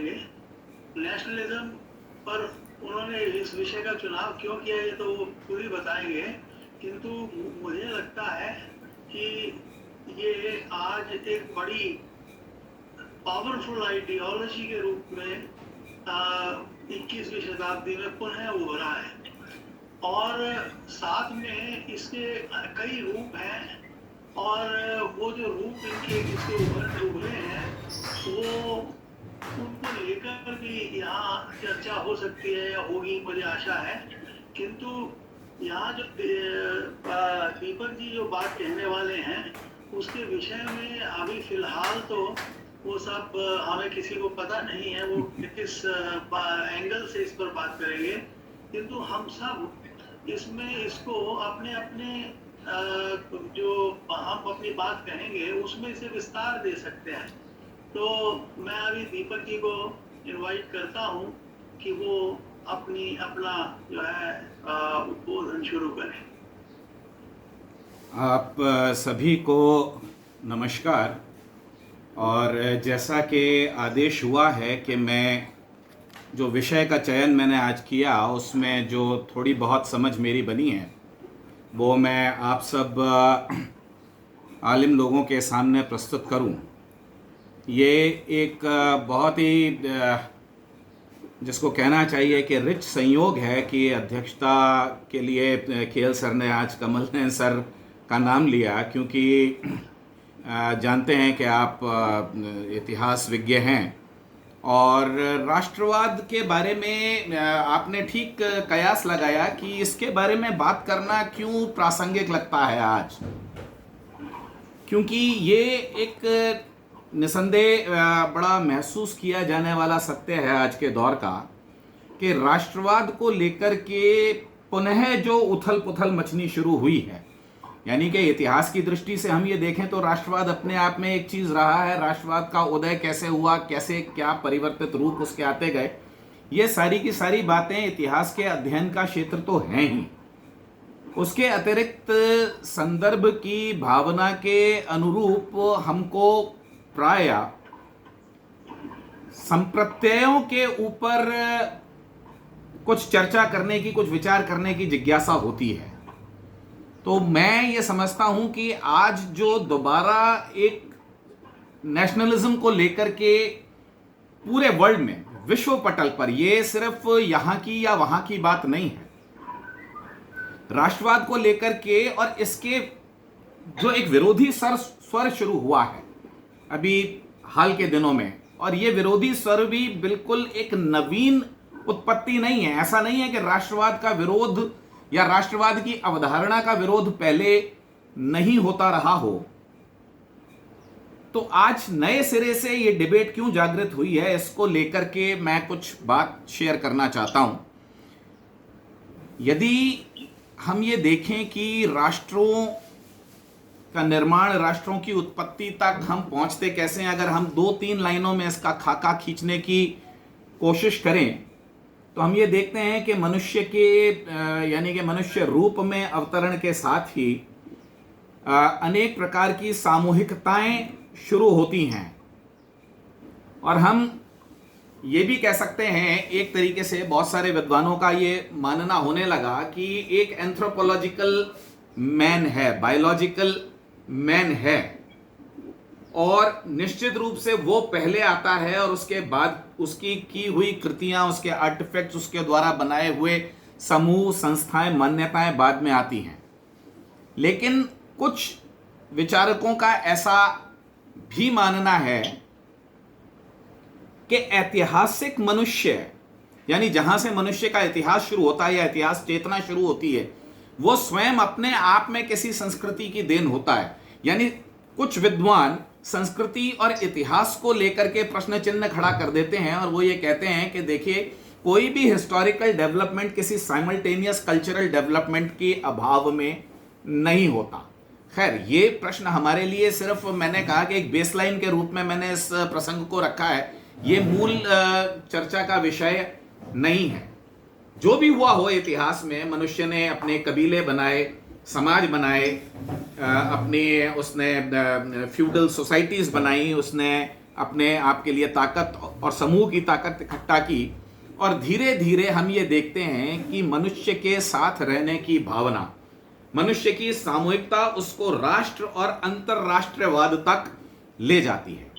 करेंगे। नेशनलिज्म पर उन्होंने इस विषय का चुनाव क्यों किया ये तो वो खुद ही बताएंगे, किंतु मुझे लगता है कि ये आज एक बड़ी पावरफुल आइडियोलॉजी के रूप में 21वीं शताब्दी में पुनः उभरा है, और साथ में इसके कई रूप हैं, और वो जो रूप इनके इसके उभरे हैं वो उनको लेकर भी यहाँ चर्चा हो सकती है या होगी, मुझे आशा है। किंतु यहाँ जो दीपक जी जो बात कहने वाले हैं उसके विषय में अभी फिलहाल तो वो सब हमें किसी को पता नहीं है वो किस एंगल से इस पर बात करेंगे, किंतु हम सब इसमें इसको अपने अपने जो हम अपनी बात कहेंगे उसमें इसे विस्तार दे सकते हैं। तो मैं अभी दीपक जी को इनवाइट करता हूं कि वो अपना जो है उद्बोधन शुरू करें। आप सभी को नमस्कार। और जैसा कि आदेश हुआ है कि मैं जो विषय का चयन मैंने आज किया उसमें जो थोड़ी बहुत समझ मेरी बनी है वो मैं आप सब आलिम लोगों के सामने प्रस्तुत करूं। ये एक बहुत ही जिसको कहना चाहिए कि रिच संयोग है कि अध्यक्षता के लिए केएल सर ने आज कमल नयन सर का नाम लिया, क्योंकि जानते हैं कि आप इतिहास विज्ञ हैं और राष्ट्रवाद के बारे में आपने ठीक कयास लगाया कि इसके बारे में बात करना क्यों प्रासंगिक लगता है आज, क्योंकि ये एक निसंदेह बड़ा महसूस किया जाने वाला सत्य है आज के दौर का कि राष्ट्रवाद को लेकर के पुनः जो उथल पुथल मचनी शुरू हुई है, यानी कि इतिहास की दृष्टि से हम ये देखें तो राष्ट्रवाद अपने आप में एक चीज रहा है। राष्ट्रवाद का उदय कैसे हुआ, कैसे क्या परिवर्तित रूप उसके आते गए, ये सारी की सारी बातें इतिहास के अध्ययन का क्षेत्र तो हैं ही। उसके अतिरिक्त संदर्भ की भावना के अनुरूप हमको प्राय संप्रत्ययों के ऊपर कुछ चर्चा करने की, कुछ विचार करने की जिज्ञासा होती है। तो मैं ये समझता हूं कि आज जो दोबारा एक नेशनलिज्म को लेकर के पूरे वर्ल्ड में, विश्व पटल पर, ये सिर्फ यहां की या वहां की बात नहीं है, राष्ट्रवाद को लेकर के और इसके जो एक विरोधी स्वर शुरू हुआ है अभी हाल के दिनों में, और ये विरोधी स्वर भी बिल्कुल एक नवीन उत्पत्ति नहीं है। ऐसा नहीं है कि राष्ट्रवाद का विरोध या राष्ट्रवाद की अवधारणा का विरोध पहले नहीं होता रहा हो। तो आज नए सिरे से ये डिबेट क्यों जागृत हुई है, इसको लेकर के मैं कुछ बात शेयर करना चाहता हूं। यदि हम ये देखें कि राष्ट्रों का निर्माण, राष्ट्रों की उत्पत्ति तक हम पहुंचते कैसे हैं, अगर हम 2-3 लाइनों में इसका खाका खींचने की कोशिश करें तो हम ये देखते हैं कि मनुष्य के यानी कि मनुष्य रूप में अवतरण के साथ ही अनेक प्रकार की सामूहिकताएं शुरू होती हैं, और हम ये भी कह सकते हैं एक तरीके से, बहुत सारे विद्वानों का ये मानना होने लगा कि एक एंथ्रोपोलॉजिकल मैन है, बायोलॉजिकल मैन है, और निश्चित रूप से वो पहले आता है और उसके बाद उसकी की हुई कृतियां, उसके आर्टिफैक्ट्स, उसके द्वारा बनाए हुए समूह, संस्थाएं, मान्यताएं बाद में आती हैं। लेकिन कुछ विचारकों का ऐसा भी मानना है कि ऐतिहासिक मनुष्य, यानी जहां से मनुष्य का इतिहास शुरू होता है या इतिहास चेतना शुरू होती है, वो स्वयं अपने आप में किसी संस्कृति की देन होता है। यानी कुछ विद्वान संस्कृति और इतिहास को लेकर के प्रश्न चिन्ह खड़ा कर देते हैं और वो ये कहते हैं कि देखिए, कोई भी हिस्टोरिकल डेवलपमेंट किसी साइमल्टेनियस कल्चरल डेवलपमेंट के अभाव में नहीं होता। खैर, ये प्रश्न हमारे लिए, सिर्फ मैंने कहा कि एक बेसलाइन के रूप में मैंने इस प्रसंग को रखा है, ये मूल चर्चा का विषय नहीं है। जो भी हुआ हो इतिहास में, मनुष्य ने अपने कबीले बनाए, समाज बनाए, अपनी उसने फ्यूडल सोसाइटीज बनाई, उसने अपने आप के लिए ताकत और समूह की ताकत इकट्ठा की, और धीरे धीरे हम ये देखते हैं कि मनुष्य के साथ रहने की भावना, मनुष्य की सामूहिकता उसको राष्ट्र और अंतरराष्ट्रवाद तक ले जाती है।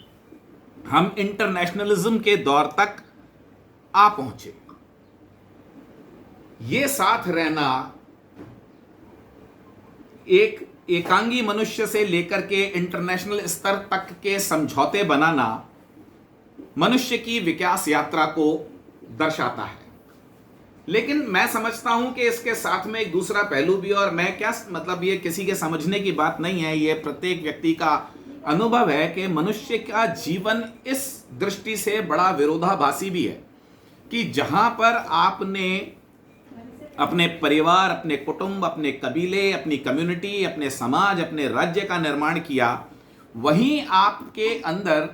हम इंटरनेशनलिज्म के दौर तक आ पहुंचे। ये साथ रहना, एक एकांगी मनुष्य से लेकर के इंटरनेशनल स्तर तक के समझौते बनाना मनुष्य की विकास यात्रा को दर्शाता है। लेकिन मैं समझता हूं कि इसके साथ में एक दूसरा पहलू भी, और मैं क्या मतलब, ये किसी के समझने की बात नहीं है, ये प्रत्येक व्यक्ति का अनुभव है कि मनुष्य का जीवन इस दृष्टि से बड़ा विरोधाभासी भी है कि जहां पर आपने अपने परिवार, अपने कुटुंब, अपने कबीले, अपनी कम्युनिटी, अपने समाज, अपने राज्य का निर्माण किया, वहीं आपके अंदर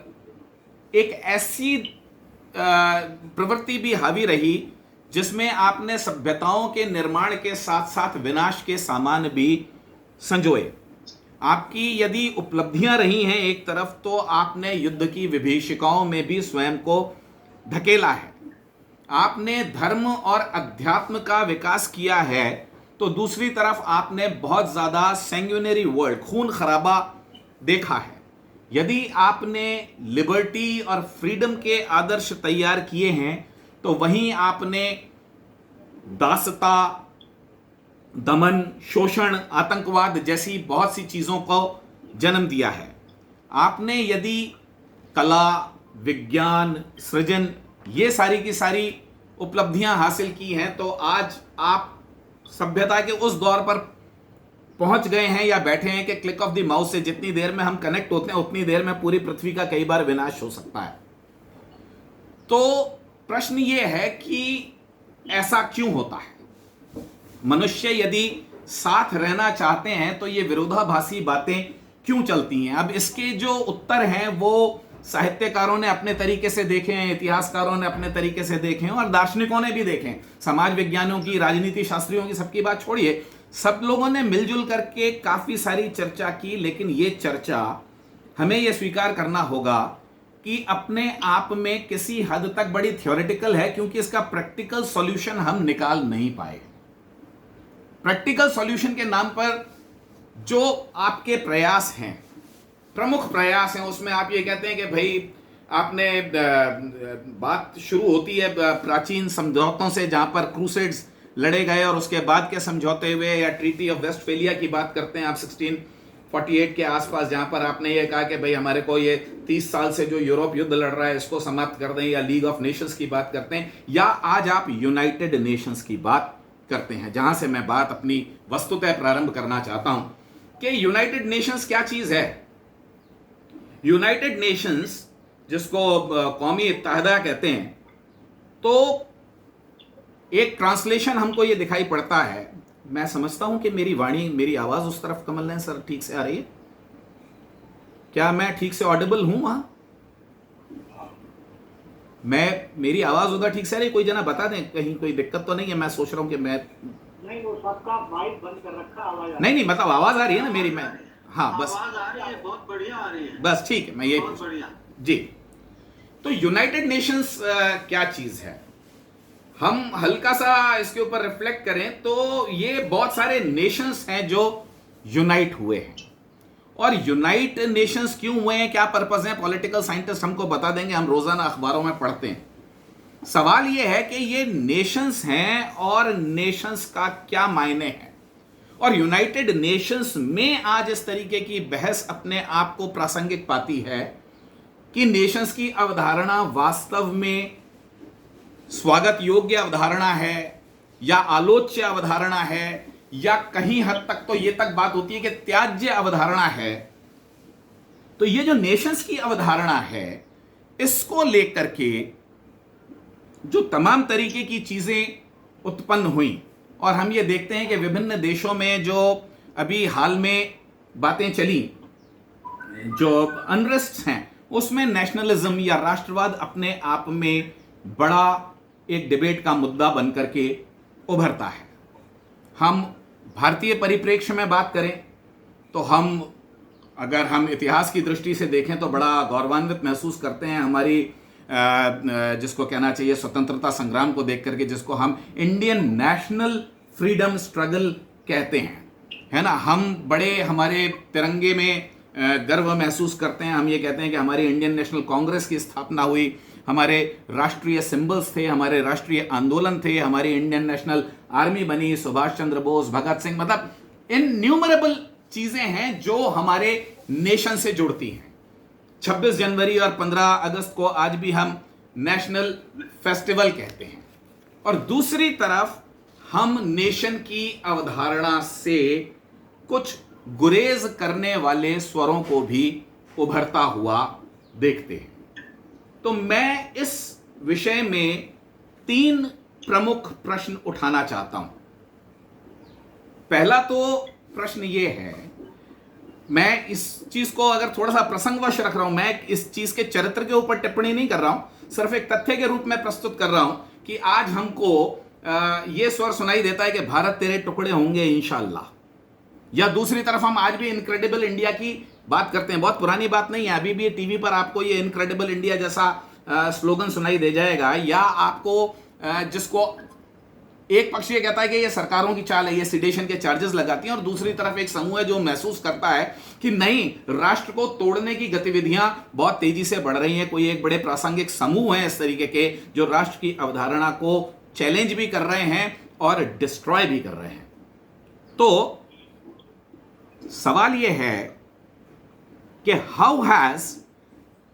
एक ऐसी प्रवृत्ति भी हावी रही जिसमें आपने सभ्यताओं के निर्माण के साथ साथ विनाश के सामान भी संजोए। आपकी यदि उपलब्धियां रही हैं एक तरफ, तो आपने युद्ध की विभीषिकाओं में भी स्वयं को ढकेला है। आपने धर्म और अध्यात्म का विकास किया है, तो दूसरी तरफ आपने बहुत ज्यादा सैंग्विनरी वर्ल्ड, खून खराबा देखा है। यदि आपने लिबर्टी और फ्रीडम के आदर्श तैयार किए हैं, तो वहीं आपने दासता, दमन, शोषण, आतंकवाद जैसी बहुत सी चीजों को जन्म दिया है। आपने यदि कला, विज्ञान, सृजन, ये सारी की सारी उपलब्धियां हासिल की हैं, तो आज आप सभ्यता के उस दौर पर पहुंच गए हैं या बैठे हैं कि क्लिक ऑफ द माउस से जितनी देर में हम कनेक्ट होते हैं उतनी देर में पूरी पृथ्वी का कई बार विनाश हो सकता है। तो प्रश्न ये है कि ऐसा क्यों होता है? मनुष्य यदि साथ रहना चाहते हैं तो ये विरोधाभासी बातें क्यों चलती हैं? अब इसके जो उत्तर हैं वो साहित्यकारों ने अपने तरीके से देखे हैं, इतिहासकारों ने अपने तरीके से देखे हैं, और दार्शनिकों ने भी देखे हैं। समाज विज्ञानियों की, राजनीति शास्त्रियों की, सबकी बात छोड़िए, सब लोगों ने मिलजुल करके काफी सारी चर्चा की। लेकिन ये चर्चा हमें यह स्वीकार करना होगा कि अपने आप में किसी हद तक बड़ी थ्योरेटिकल है, क्योंकि इसका प्रैक्टिकल सॉल्यूशन हम निकाल नहीं पाए। प्रैक्टिकल सॉल्यूशन के नाम पर जो आपके प्रयास हैं, प्रमुख प्रयास हैं, उसमें आप ये कहते हैं कि भाई आपने बात शुरू होती है प्राचीन समझौतों से, जहां पर क्रूसेड्स लड़े गए, और उसके बाद के समझौते हुए, या ट्रीटी ऑफ वेस्टफेलिया की बात करते हैं आप 1648 के आसपास, जहां पर आपने ये कहा कि भाई हमारे को ये 30 साल से जो यूरोप युद्ध लड़ रहा है इसको समाप्त कर दें, या लीग ऑफ नेशंस की बात करते हैं, या आज आप यूनाइटेड नेशंस की बात करते हैं, जहां से मैं बात अपनी वस्तुतः प्रारंभ करना चाहता हूं कि यूनाइटेड नेशंस क्या चीज है। यूनाइटेड नेशंस, जिसको कौमी इत्तेहादा कहते हैं, तो एक ट्रांसलेशन हमको ये दिखाई पड़ता है। मैं समझता हूं कि मेरी वाणी, मेरी आवाज उस तरफ कमल नयन सर ठीक से आ रही है? क्या मैं ठीक से ऑडिबल हूं वहां? मेरी आवाज उधर ठीक से आ रही है? कोई जना बता दें, कहीं कोई दिक्कत तो नहीं है? मैं सोच रहा हूं कि मैं नहीं, वो सबका माइक बंद कर रखा, आवाज नहीं, मतलब आवाज आ रही है ना मेरी? मैं हाँ, बस आवाज आ रही है, बहुत बढ़िया आ रही है, बस ठीक है, मैं ये बहुत बढ़िया जी। तो यूनाइटेड नेशंस क्या चीज है? हम हल्का सा इसके ऊपर रिफ्लेक्ट करें तो ये बहुत सारे नेशंस हैं जो यूनाइट हुए हैं। और यूनाइट नेशंस क्यों हुए हैं, क्या पर्पस है, पॉलिटिकल साइंटिस्ट हमको बता देंगे, हम रोजाना अखबारों में पढ़ते हैं। सवाल ये है कि ये नेशंस हैं और नेशंस का क्या मायने है। और यूनाइटेड नेशंस में आज इस तरीके की बहस अपने आप को प्रासंगिक पाती है कि नेशंस की अवधारणा वास्तव में स्वागत योग्य अवधारणा है या आलोच्य अवधारणा है, या कहीं हद तक तो ये तक बात होती है कि त्याज्य अवधारणा है। तो ये जो नेशंस की अवधारणा है, इसको लेकर के जो तमाम तरीके की चीजें उत्पन्न हुई, और हम ये देखते हैं कि विभिन्न देशों में जो अभी हाल में बातें चली, जो अनरेस्ट हैं, उसमें नेशनलिज्म या राष्ट्रवाद अपने आप में बड़ा एक डिबेट का मुद्दा बनकर के उभरता है। हम भारतीय परिप्रेक्ष्य में बात करें तो हम अगर हम इतिहास की दृष्टि से देखें तो बड़ा गौरवान्वित महसूस करते हैं हमारी जिसको कहना चाहिए स्वतंत्रता संग्राम को देख करके, जिसको हम इंडियन नेशनल फ्रीडम स्ट्रगल कहते हैं, है ना। हम बड़े हमारे तिरंगे में गर्व महसूस करते हैं। हम ये कहते हैं कि हमारी इंडियन नेशनल कांग्रेस की स्थापना हुई, हमारे राष्ट्रीय सिंबल्स थे, हमारे राष्ट्रीय आंदोलन थे, हमारी इंडियन नेशनल आर्मी बनी, सुभाष चंद्र बोस, भगत सिंह, मतलब इनन्यूमरेबल चीजें हैं जो हमारे नेशन से जुड़ती हैं। 26 जनवरी और 15 अगस्त को आज भी हम नेशनल फेस्टिवल कहते हैं। और दूसरी तरफ हम नेशन की अवधारणा से कुछ गुरेज करने वाले स्वरों को भी उभरता हुआ देखते हैं। तो मैं इस विषय में 3 प्रमुख प्रश्न उठाना चाहता हूं। पहला तो प्रश्न यह है, मैं इस चीज को अगर थोड़ा सा प्रसंगवश रख रहा हूं, मैं इस चीज के चरित्र के ऊपर टिप्पणी नहीं कर रहा हूं, सिर्फ एक तथ्य के रूप में प्रस्तुत कर रहा हूं कि आज हमको यह स्वर सुनाई देता है कि भारत तेरे टुकड़े होंगे इंशाअल्लाह, या दूसरी तरफ हम आज भी इनक्रेडिबल इंडिया की बात करते हैं। बहुत पुरानी बात नहीं है, अभी भी टीवी पर आपको ये इनक्रेडिबल इंडिया जैसा स्लोगन सुनाई दे जाएगा, या आपको जिसको एक पक्ष ये कहता है कि ये सरकारों की चाल है, ये सिडेशन के चार्जेस लगाती हैं, और दूसरी तरफ एक समूह है जो महसूस करता है कि नहीं, राष्ट्र को तोड़ने की गतिविधियां बहुत तेजी से बढ़ रही हैं। कोई एक बड़े प्रासंगिक समूह है इस तरीके के जो राष्ट्र की अवधारणा को चैलेंज भी कर रहे हैं और डिस्ट्रॉय भी कर रहे हैं। तो सवाल यह है कि how has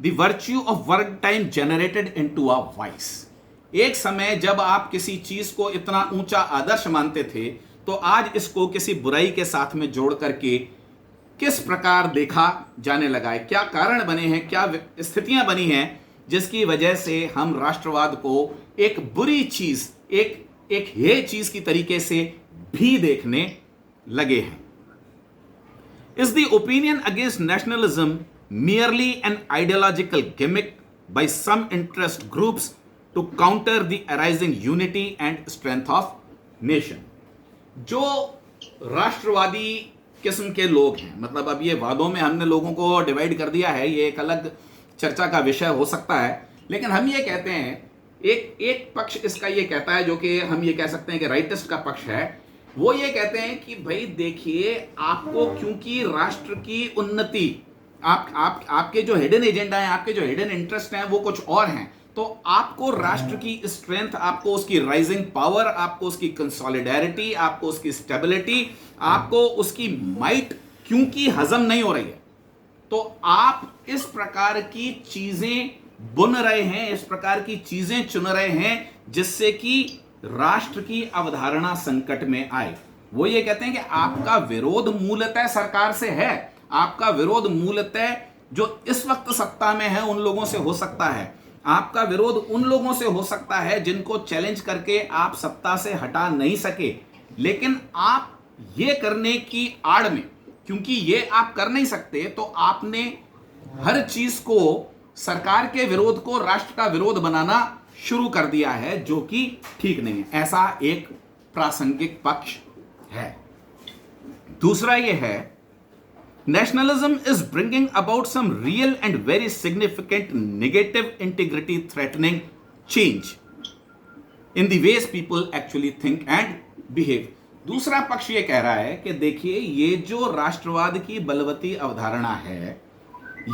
the virtue of work time generated into a vice. एक समय जब आप किसी चीज को इतना ऊंचा आदर्श मानते थे, तो आज इसको किसी बुराई के साथ में जोड़ करके किस प्रकार देखा जाने लगा है। क्या कारण बने हैं, क्या स्थितियां बनी हैं जिसकी वजह से हम राष्ट्रवाद को एक बुरी चीज, एक हे चीज की तरीके से भी देखने लगे हैं। Is the opinion against nationalism merely an ideological gimmick by some interest groups to counter the arising unity and strength of nation? जो राष्ट्रवादी किस्म के लोग हैं, मतलब अब ये वादों में हमने लोगों को डिवाइड कर दिया है, ये एक अलग चर्चा का विषय हो सकता है, लेकिन हम ये कहते हैं, एक पक्ष इसका ये कहता है, जो कि हम ये कह सकते हैं कि राइटिस्ट का पक्ष है, वो ये कहते हैं कि भाई देखिए, आपको क्योंकि राष्ट्र की उन्नति, आपके जो हिडन एजेंडा है, आपके जो हिडन इंटरेस्ट हैं वो कुछ और हैं, तो आपको राष्ट्र की स्ट्रेंथ, आपको उसकी राइजिंग पावर, आपको उसकी कंसोलिडेरिटी, आपको उसकी स्टेबिलिटी, आपको उसकी माइट क्योंकि हजम नहीं हो रही है, तो आप इस प्रकार की चीजें बुन रहे हैं, इस प्रकार की चीजें चुन रहे हैं जिससे कि राष्ट्र की अवधारणा संकट में आए। वो ये कहते हैं कि आपका विरोध मूलतः सरकार से है, आपका विरोध मूलतः जो इस वक्त सत्ता में है उन लोगों से हो सकता है, आपका विरोध उन लोगों से हो सकता है जिनको चैलेंज करके आप सत्ता से हटा नहीं सके, लेकिन आप ये करने की आड़ में, क्योंकि ये आप कर नहीं सकते, तो आपने हर चीज को, सरकार के विरोध को राष्ट्र का विरोध बनाना शुरू कर दिया है, जो कि ठीक नहीं है। ऐसा एक प्रासंगिक पक्ष है। दूसरा यह है, nationalism is bringing about some real and very significant negative integrity threatening change in the ways people actually think and behave. दूसरा पक्ष यह कह रहा है कि देखिए, ये जो राष्ट्रवाद की बलवती अवधारणा है,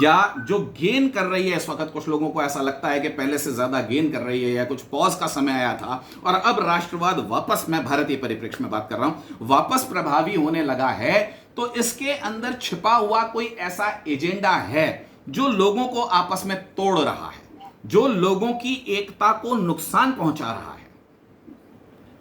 या जो गेन कर रही है इस वक्त, कुछ लोगों को ऐसा लगता है कि पहले से ज्यादा गेन कर रही है, या कुछ पॉज का समय आया था और अब राष्ट्रवाद वापस, मैं भारतीय परिप्रेक्ष्य में बात कर रहा हूं, वापस प्रभावी होने लगा है, तो इसके अंदर छिपा हुआ कोई ऐसा एजेंडा है जो लोगों को आपस में तोड़ रहा है, जो लोगों की एकता को नुकसान पहुंचा रहा है,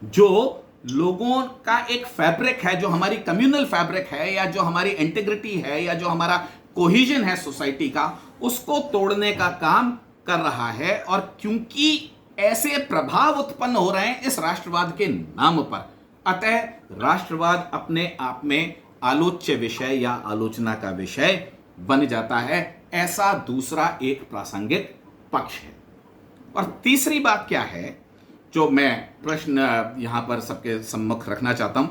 जो लोगों का एक फैब्रिक है, जो हमारी कम्युनल फैब्रिक है, या जो हमारी इंटीग्रिटी है, या जो हमारा कोहिजन है सोसाइटी का, उसको तोड़ने का काम कर रहा है। और क्योंकि ऐसे प्रभाव उत्पन्न हो रहे हैं इस राष्ट्रवाद के नाम पर, अतः राष्ट्रवाद अपने आप में आलोच्य विषय या आलोचना का विषय बन जाता है। ऐसा दूसरा एक प्रासंगिक पक्ष है। और तीसरी बात क्या है जो मैं प्रश्न यहां पर सबके सम्मुख रखना चाहता हूं,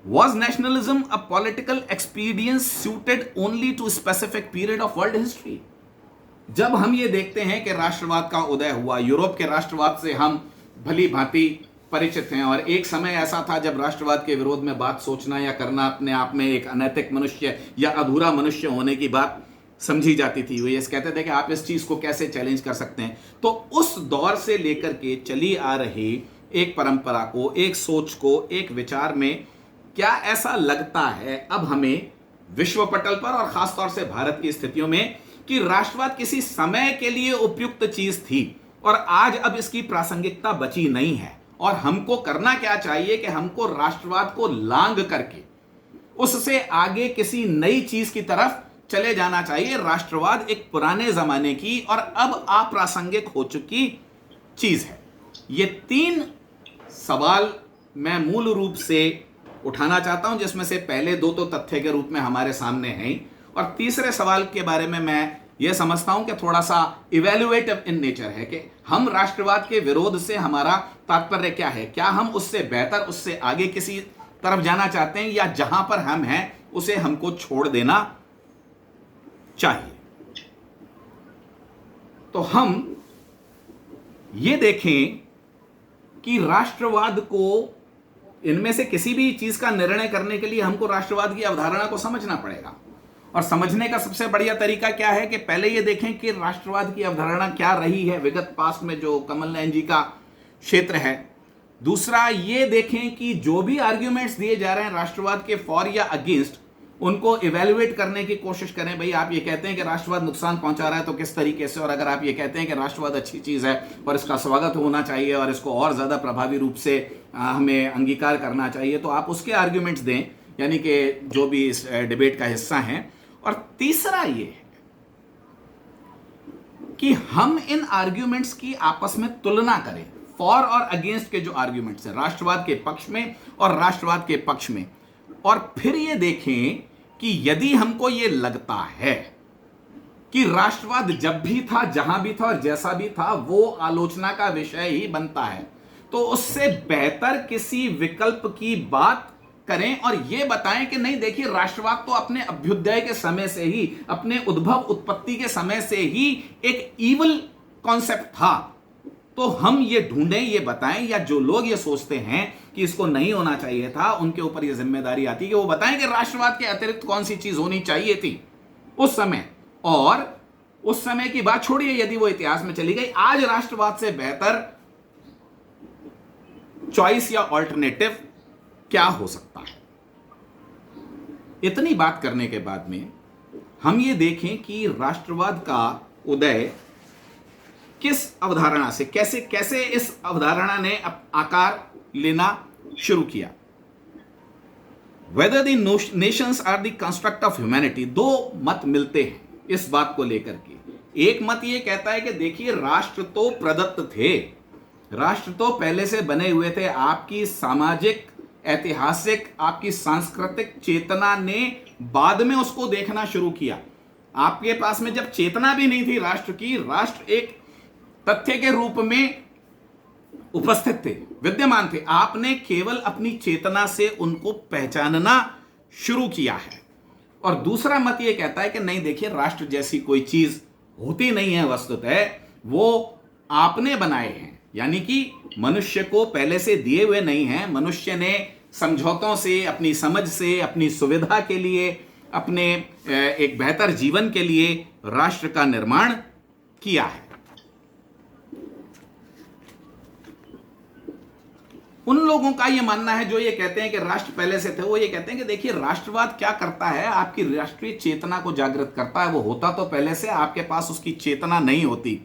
Was nationalism a political expedient suited only to a specific period of world history? जब हम ये देखते हैं कि राष्ट्रवाद का उदय हुआ, यूरोप के राष्ट्रवाद से हम भली भांति परिचित हैं, और एक समय ऐसा था जब राष्ट्रवाद के विरोध में बात सोचना या करना अपने आप में एक अनैतिक मनुष्य या अधूरा मनुष्य होने की बात समझी जाती थी। वो ये कहते थे कि आप इस चीज को कैसे चैलेंज कर सकते हैं। तो उस दौर से लेकर के चली आ रही एक परंपरा को, एक सोच को, एक विचार में क्या ऐसा लगता है अब हमें विश्व पटल पर और खासतौर से भारत की स्थितियों में कि राष्ट्रवाद किसी समय के लिए उपयुक्त चीज थी और आज अब इसकी प्रासंगिकता बची नहीं है, और हमको करना क्या चाहिए कि हमको राष्ट्रवाद को लांग करके उससे आगे किसी नई चीज की तरफ चले जाना चाहिए। राष्ट्रवाद एक पुराने जमाने की और अब अप्रासंगिक हो चुकी चीज है। ये 3 सवाल मैं मूल रूप से उठाना चाहता हूं, जिसमें से पहले 2 तो तथ्य के रूप में हमारे सामने हैं, और तीसरे सवाल के बारे में मैं यह समझता हूं कि थोड़ा सा इवैल्यूएटिव इन नेचर है कि हम राष्ट्रवाद के विरोध से हमारा तात्पर्य क्या है, क्या हम उससे बेहतर, उससे आगे किसी तरफ जाना चाहते हैं, या जहां पर हम हैं उसे हमको छोड़ देना चाहिए। तो हम ये देखें कि राष्ट्रवाद को, इनमें से किसी भी चीज का निर्णय करने के लिए हमको राष्ट्रवाद की अवधारणा को समझना पड़ेगा, और समझने का सबसे बढ़िया तरीका क्या है कि पहले ये देखें कि राष्ट्रवाद की अवधारणा क्या रही है विगत पास्ट में, जो कमल नयन जी का क्षेत्र है। दूसरा ये देखें कि जो भी आर्ग्यूमेंट्स दिए जा रहे हैं राष्ट्रवाद के फॉर या अगेंस्ट, उनको इवेल्युएट करने की कोशिश करें। भाई आप ये कहते हैं कि राष्ट्रवाद नुकसान पहुंचा रहा है तो किस तरीके से, और अगर आप ये कहते हैं कि राष्ट्रवाद अच्छी चीज है और इसका स्वागत होना चाहिए और इसको और ज्यादा प्रभावी रूप से हमें अंगीकार करना चाहिए, तो आप उसके आर्ग्यूमेंट्स दें, यानी कि जो भी इस डिबेट का हिस्सा हैं। और तीसरा ये है कि हम इन आर्ग्यूमेंट्स की आपस में तुलना करें, फॉर और अगेंस्ट के जो आर्ग्यूमेंट्स हैं राष्ट्रवाद के पक्ष में और राष्ट्रवाद के पक्ष में, और फिर ये देखें कि यदि हमको ये लगता है कि राष्ट्रवाद जब भी था, जहां भी था और जैसा भी था वो आलोचना का विषय ही बनता है, तो उससे बेहतर किसी विकल्प की बात करें और यह बताएं कि नहीं देखिए, राष्ट्रवाद तो अपने अभ्युदय के समय से ही, अपने उद्भव उत्पत्ति के समय से ही एक ईवल कॉन्सेप्ट था। तो हम ये ढूंढें, ये बताएं, या जो लोग ये सोचते हैं कि इसको नहीं होना चाहिए था, उनके ऊपर ये जिम्मेदारी आती है कि वो बताएं कि राष्ट्रवाद के अतिरिक्त कौन सी चीज होनी चाहिए थी उस समय। और उस समय की बात छोड़िए, यदि वो इतिहास में चली गई, आज राष्ट्रवाद से बेहतर चॉइस या ऑल्टरनेटिव क्या हो सकता है। इतनी बात करने के बाद में हम ये देखें कि राष्ट्रवाद का उदय किस अवधारणा से, कैसे कैसे इस अवधारणा ने आकार लेना शुरू किया। Whether the nations are the construct of humanity, 2 मत मिलते हैं इस बात को लेकर के। एक मत ये कहता है कि देखिए, राष्ट्र तो प्रदत्त थे, राष्ट्र तो पहले से बने हुए थे, आपकी सामाजिक, ऐतिहासिक, आपकी सांस्कृतिक चेतना ने बाद में उसको देखना शुरू किया। आपके पास में जब चेतना भी नहीं थी राष्ट्र की, राष्ट्र एक तथ्य के रूप में उपस्थित थे, विद्यमान थे, आपने केवल अपनी चेतना से उनको पहचानना शुरू किया है। और दूसरा मत यह कहता है कि नहीं देखिए, राष्ट्र जैसी कोई चीज होती नहीं है, वस्तुतः वो आपने बनाए हैं, यानी कि मनुष्य को पहले से दिए हुए नहीं हैं। मनुष्य ने समझौतों से, अपनी समझ से, अपनी सुविधा के लिए, अपने एक बेहतर जीवन के लिए राष्ट्र का निर्माण किया है। उन लोगों का यह मानना है जो ये कहते हैं कि राष्ट्र पहले से थे, वो ये कहते हैं कि देखिए, राष्ट्रवाद क्या करता है, आपकी राष्ट्रीय चेतना को जागृत करता है। वो होता तो पहले से, आपके पास उसकी चेतना नहीं होती,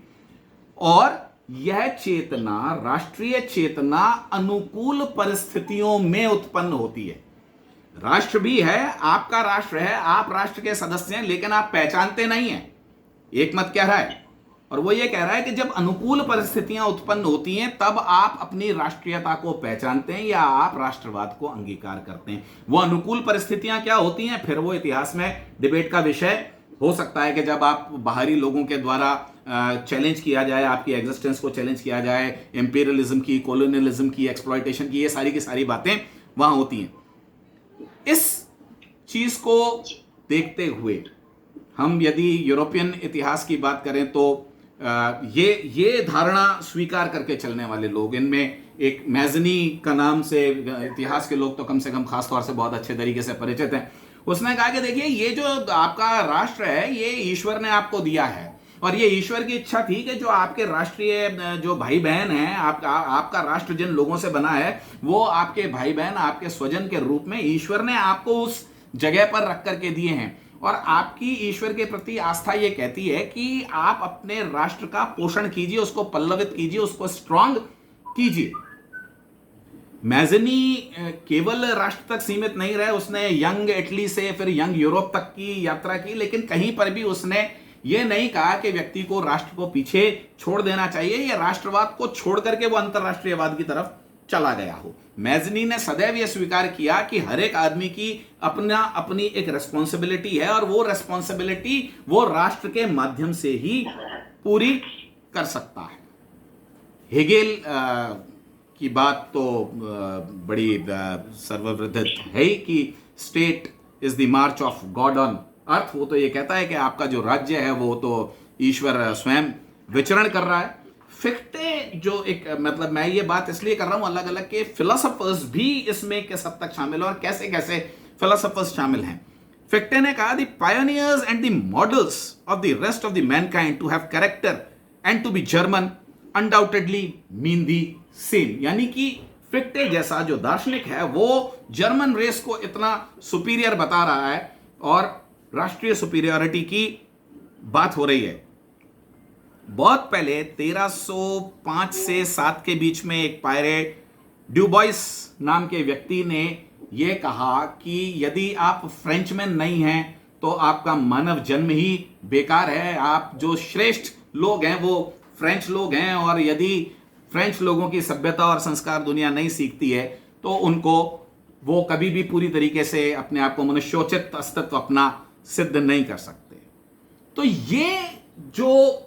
और यह चेतना, राष्ट्रीय चेतना, अनुकूल परिस्थितियों में उत्पन्न होती है। राष्ट्र भी है, आपका राष्ट्र है, आप राष्ट्र के सदस्य हैं, लेकिन आप पहचानते नहीं हैं, एक मत कह रहा है। और वो ये कह रहा है कि जब अनुकूल परिस्थितियां उत्पन्न होती हैं, तब आप अपनी राष्ट्रीयता को पहचानते हैं या आप राष्ट्रवाद को अंगीकार करते हैं। वो अनुकूल परिस्थितियां क्या होती हैं, फिर वो इतिहास में डिबेट का विषय हो सकता है कि जब आप बाहरी लोगों के द्वारा चैलेंज किया जाए, आपकी एग्जिस्टेंस को चैलेंज किया जाए, इंपीरियलिज्म की, कॉलोनियलिज्म की, एक्सप्लॉयटेशन की, ये सारी की सारी बातें वहां होती हैं। इस चीज को देखते हुए हम यदि यूरोपियन इतिहास की बात करें तो ये धारणा स्वीकार करके चलने वाले लोग, इनमें एक मैजनी का नाम से इतिहास के लोग तो कम से कम खास तौर से बहुत अच्छे तरीके से परिचित हैं, उसने कहा कि देखिए ये जो आपका राष्ट्र है ये ईश्वर ने आपको दिया है और ये ईश्वर की इच्छा थी कि जो आपके राष्ट्रीय जो भाई बहन हैं, आपका राष्ट्र जिन लोगों से बना है वो आपके भाई बहन, आपके स्वजन के रूप में ईश्वर ने आपको उस जगह पर रख करके दिए हैं। और आपकी ईश्वर के प्रति आस्था ये कहती है कि आप अपने राष्ट्र का पोषण कीजिए, उसको पल्लवित कीजिए, उसको स्ट्रांग कीजिए। मैजनी केवल राष्ट्र तक सीमित नहीं रहे, उसने यंग इटली से फिर यंग यूरोप तक की यात्रा की, लेकिन कहीं पर भी उसने ये नहीं कहा कि व्यक्ति को राष्ट्र को पीछे छोड़ देना चाहिए या राष्ट्रवाद को छोड़ करके वो अंतरराष्ट्रीयवाद की तरफ चला गया हो। मैजनी ने सदैव यह स्वीकार किया कि हर एक आदमी की अपनी एक रेस्पॉन्सिबिलिटी है और वो रेस्पॉन्सिबिलिटी वो राष्ट्र के माध्यम से ही पूरी कर सकता है। हेगेल की बात तो बड़ी सर्वविदित है ही कि state is the March of God on earth. वो तो ये कहता है कि आपका जो राज्य है वो तो ईश्वर स्वयं विचरण कर रहा है। फिक्टे जो एक मतलब मैं ये बात इसलिए कर रहा हूं अलग अलग के फिलोसोफर्स भी इसमें किस हद तक शामिल और कैसे कैसे फिलोसोफर्स शामिल हैं। फिक्टे ने कहा the pioneers and the models of the rest of the mankind to have character and to be German undoubtedly mean the same. यानी कि फिक्टे जैसा जो दार्शनिक है वो जर्मन रेस को इतना सुपीरियर बता रहा है और राष्ट्रीय सुपीरियरिटी की बात हो रही है। बहुत पहले 1305 से 7 के बीच में एक पायरे ड्यूबॉइस नाम के व्यक्ति ने यह कहा कि यदि आप फ्रेंचमैन नहीं हैं तो आपका मानव जन्म ही बेकार है। आप जो श्रेष्ठ लोग हैं वो फ्रेंच लोग हैं और यदि फ्रेंच लोगों की सभ्यता और संस्कार दुनिया नहीं सीखती है तो उनको वो कभी भी पूरी तरीके से अपने आप को मनुष्योचित अस्तित्व अपना सिद्ध नहीं कर सकते। तो ये जो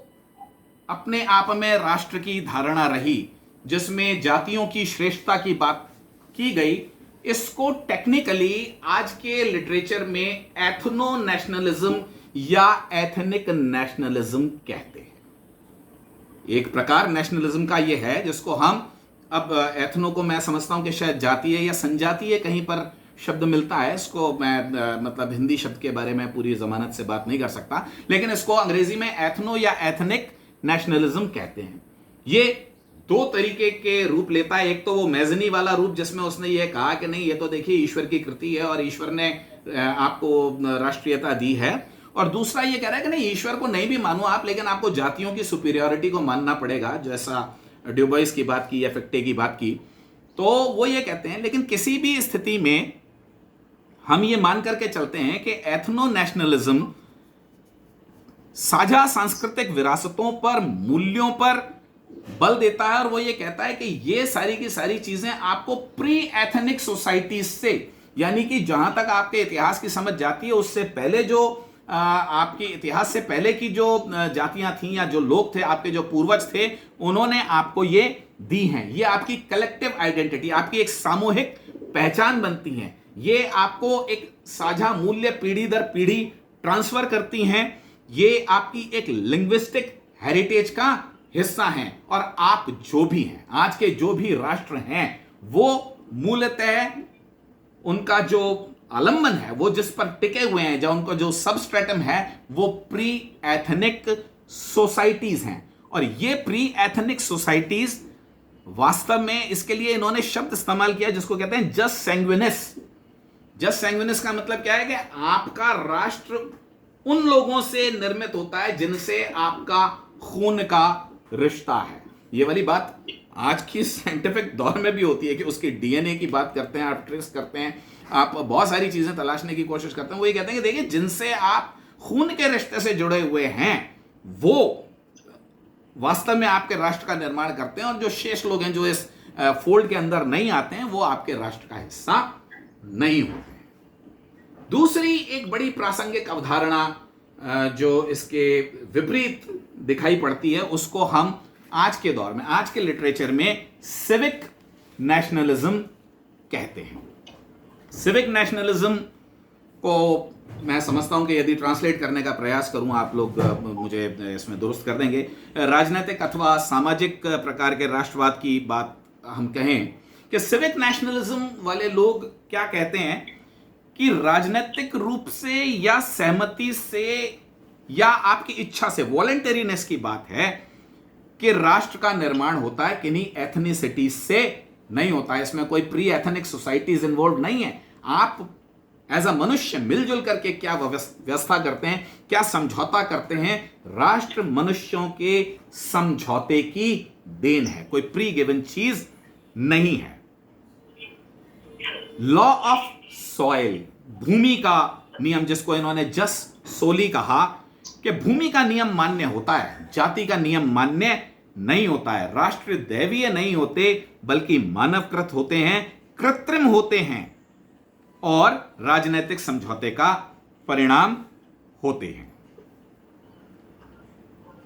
अपने आप में राष्ट्र की धारणा रही जिसमें जातियों की श्रेष्ठता की बात की गई, इसको टेक्निकली आज के लिटरेचर में एथनो नेशनलिज्म या एथनिक नेशनलिज्म कहते हैं। एक प्रकार नेशनलिज्म का यह है जिसको हम अब एथनो को मैं समझता हूं कि शायद जातीय या संजातीय कहीं पर शब्द मिलता है। इसको मैं मतलब हिंदी शब्द के बारे में पूरी जमानत से बात नहीं कर सकता, लेकिन इसको अंग्रेजी में एथनो या एथनिक नेशनलिज्म कहते हैं। ये दो तरीके के रूप लेता है। एक तो वो मैजनी वाला रूप जिसमें उसने ये कहा कि नहीं ये तो देखिए ईश्वर की कृति है और ईश्वर ने आपको राष्ट्रीयता दी है, और दूसरा ये कह रहा है कि नहीं ईश्वर को नहीं भी मानो आप, लेकिन आपको जातियों की सुपीरियरिटी को मानना पड़ेगा, जैसा ड्यूबॉइस की बात की या फिक्टे की बात की। तो वो ये कहते हैं लेकिन किसी भी स्थिति में हम ये मान करके चलते हैं कि एथनो नेशनलिज्म साझा सांस्कृतिक विरासतों पर, मूल्यों पर बल देता है और वो ये कहता है कि ये सारी की सारी चीजें आपको प्री एथनिक सोसाइटी से, यानी कि जहां तक आपके इतिहास की समझ जाती है उससे पहले जो आपके इतिहास से पहले की जो जातियां थी या जो लोग थे, आपके जो पूर्वज थे, उन्होंने आपको ये दी हैं। ये आपकी कलेक्टिव आइडेंटिटी, आपकी एक सामूहिक पहचान बनती हैं। ये आपको एक साझा मूल्य पीढ़ी दर पीढ़ी ट्रांसफर करती हैं। ये आपकी एक लिंग्विस्टिक हेरिटेज का हिस्सा हैं। और आप जो भी हैं, आज के जो भी राष्ट्र हैं, वो मूलतः उनका जो आलंबन है, वो जिस पर टिके हुए हैं, जो उनका जो सबस्ट्रेटम है, वो प्री एथनिक सोसाइटीज हैं। और ये प्री एथनिक सोसाइटीज वास्तव में, इसके लिए इन्होंने शब्द इस्तेमाल किया जिसको कहते हैं जस सैंग्विनिस। जस सैंग्विनिस का मतलब क्या है कि आपका राष्ट्र उन लोगों से निर्मित होता है जिनसे आपका खून का रिश्ता है। ये वाली बात आज की साइंटिफिक दौर में भी होती है कि उसकी डीएनए की बात करते हैं, आप ट्रेस करते हैं, आप बहुत सारी चीजें तलाशने की कोशिश करते हैं। वो ये कहते हैं कि देखिए जिनसे आप खून के रिश्ते से जुड़े हुए हैं वो वास्तव में आपके राष्ट्र का निर्माण करते हैं, और जो शेष लोग हैं जो इस फोल्ड के अंदर नहीं आते हैं वो आपके राष्ट्र का हिस्सा नहीं होते। दूसरी एक बड़ी प्रासंगिक अवधारणा जो इसके विपरीत दिखाई पड़ती है उसको हम आज के दौर में, आज के लिटरेचर में सिविक नेशनलिज्म कहते हैं। सिविक नेशनलिज्म को मैं समझता हूं कि यदि ट्रांसलेट करने का प्रयास करूं, आप लोग मुझे इसमें दुरुस्त कर देंगे, राजनीतिक अथवा सामाजिक प्रकार के राष्ट्रवाद की बात हम कहें कि सिविक नेशनलिज्म वाले लोग क्या कहते हैं कि राजनीतिक रूप से या सहमति से या आपकी इच्छा से, वॉलंटरीनेस की बात है कि राष्ट्र का निर्माण होता है किन्हीं एथनिसिटी से नहीं होता है। इसमें कोई प्री एथनिक सोसाइटीज इन्वॉल्व नहीं है। आप एज अ मनुष्य मिलजुल करके क्या व्यवस्था करते हैं, क्या समझौता करते हैं, राष्ट्र मनुष्यों के समझौते की देन है, कोई प्री गिवन चीज नहीं है। लॉ ऑफ सॉइल, भूमि का नियम, जिसको इन्होंने जस सोली कहा कि भूमि का नियम मान्य होता है, जाति का नियम मान्य नहीं होता है। राष्ट्र दैवीय नहीं होते बल्कि मानवकृत होते हैं, कृत्रिम होते हैं और राजनीतिक समझौते का परिणाम होते हैं।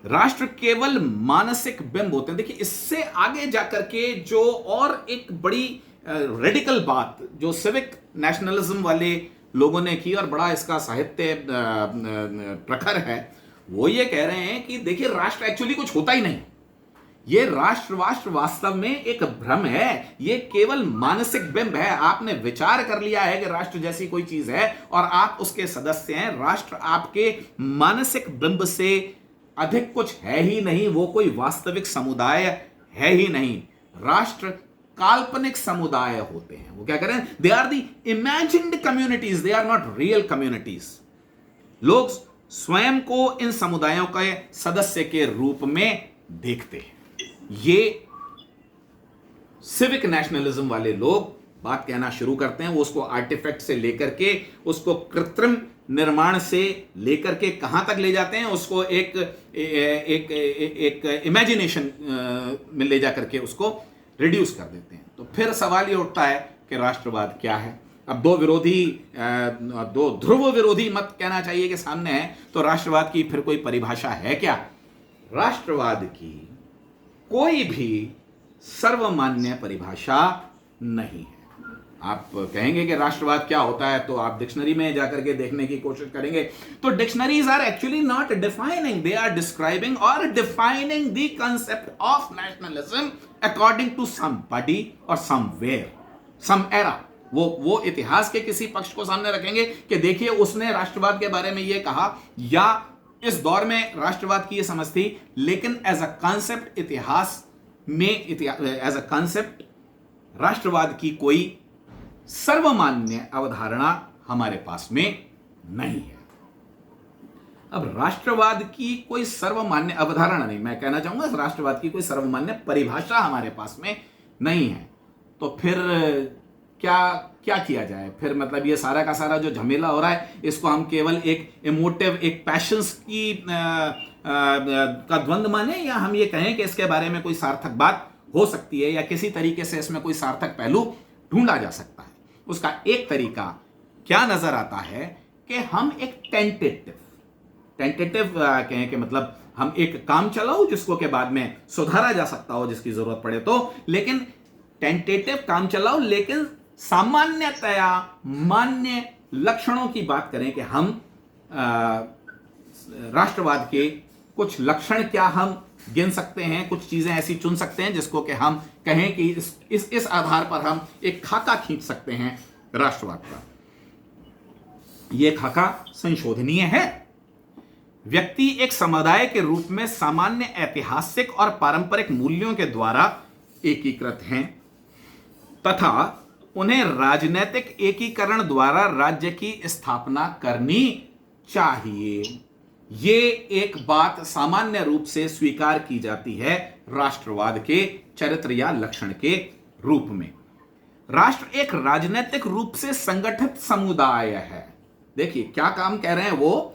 राष्ट्र केवल मानसिक बिंब होते हैं। देखिए, इससे आगे जाकर के जो और एक बड़ी रेडिकल बात जो सिविक नेशनलिज्म वाले लोगों ने की और बड़ा इसका साहित्य प्रखर है, वो ये कह रहे हैं कि देखिए, राष्ट्र एक्चुअली कुछ होता ही नहीं। ये राष्ट्र वास्तव में एक भ्रम है, ये केवल मानसिक बिंब है। आपने विचार कर लिया है कि राष्ट्र जैसी कोई चीज है और आप उसके सदस्य हैं। राष्ट्र आपके मानसिक बिंब से अधिक कुछ है ही नहीं, वो कोई वास्तविक समुदाय है ही नहीं। राष्ट्र काल्पनिक समुदाय होते हैं। वो क्या करें, they are the imagined communities, they are not real communities. लोग स्वयं को इन समुदायों के सदस्य के रूप में देखते हैं। ये सिविक नेशनलिज्म वाले लोग बात कहना शुरू करते हैं। वो उसको आर्टिफैक्ट से लेकर के, उसको कृत्रिम निर्माण से लेकर के कहां तक ले जाते हैं, उसको एक इमेजिनेशन में ले जाकर के उसको रिड्यूस कर देते हैं। तो फिर सवाल ये उठता है कि राष्ट्रवाद क्या है। अब दो ध्रुव विरोधी मत कहना चाहिए कि सामने है, तो राष्ट्रवाद की फिर कोई परिभाषा है क्या? राष्ट्रवाद की कोई भी सर्वमान्य परिभाषा नहीं है। आप कहेंगे कि राष्ट्रवाद क्या होता है, तो आप डिक्शनरी में जाकर के देखने की कोशिश करेंगे, तो dictionaries are actually not defining, they are describing or defining the concept of nationalism according to somebody or somewhere, some era. वो इतिहास के किसी पक्ष को सामने रखेंगे कि देखिए उसने राष्ट्रवाद के बारे में ये कहा, या इस दौर में राष्ट्रवाद की ये समझ थी, लेकिन एज अ कॉन्सेप्ट इतिहास में एज अ कॉन्सेप्ट राष्ट्रवाद की कोई सर्वमान्य अवधारणा हमारे पास में नहीं है। अब राष्ट्रवाद की कोई सर्वमान्य अवधारणा नहीं, मैं कहना चाहूंगा राष्ट्रवाद की कोई सर्वमान्य परिभाषा हमारे पास में नहीं है, तो फिर क्या किया जाए? फिर मतलब ये सारा का सारा जो झमेला हो रहा है, इसको हम केवल एक इमोटिव, एक पैशंस की का द्वंद्व माने, या हम ये कहें कि इसके बारे में कोई सार्थक बात हो सकती है या किसी तरीके से इसमें कोई सार्थक पहलू ढूंढा जा सकता है। उसका एक तरीका क्या नजर आता है कि हम एक टेंटेटिव कहें कि मतलब हम एक काम चलाओ जिसको के बाद में सुधारा जा सकता हो जिसकी जरूरत पड़े तो, लेकिन टेंटेटिव काम चलाओ, लेकिन सामान्यतया मान्य लक्षणों की बात करें कि हम राष्ट्रवाद के कुछ लक्षण क्या हम गिन सकते हैं, कुछ चीजें ऐसी चुन सकते हैं जिसको कि हम कहें कि इस आधार पर हम एक खाका खींच सकते हैं राष्ट्रवाद का। यह खाका संशोधनीय है। व्यक्ति एक समुदाय के रूप में सामान्य ऐतिहासिक और पारंपरिक मूल्यों के द्वारा एकीकृत हैं तथा उन्हें राजनीतिक एकीकरण द्वारा राज्य की स्थापना करनी चाहिए। ये एक बात सामान्य रूप से स्वीकार की जाती है राष्ट्रवाद के चरित्र या लक्षण के रूप में। राष्ट्र एक राजनीतिक रूप से संगठित समुदाय है। देखिए क्या काम कह रहे हैं वो,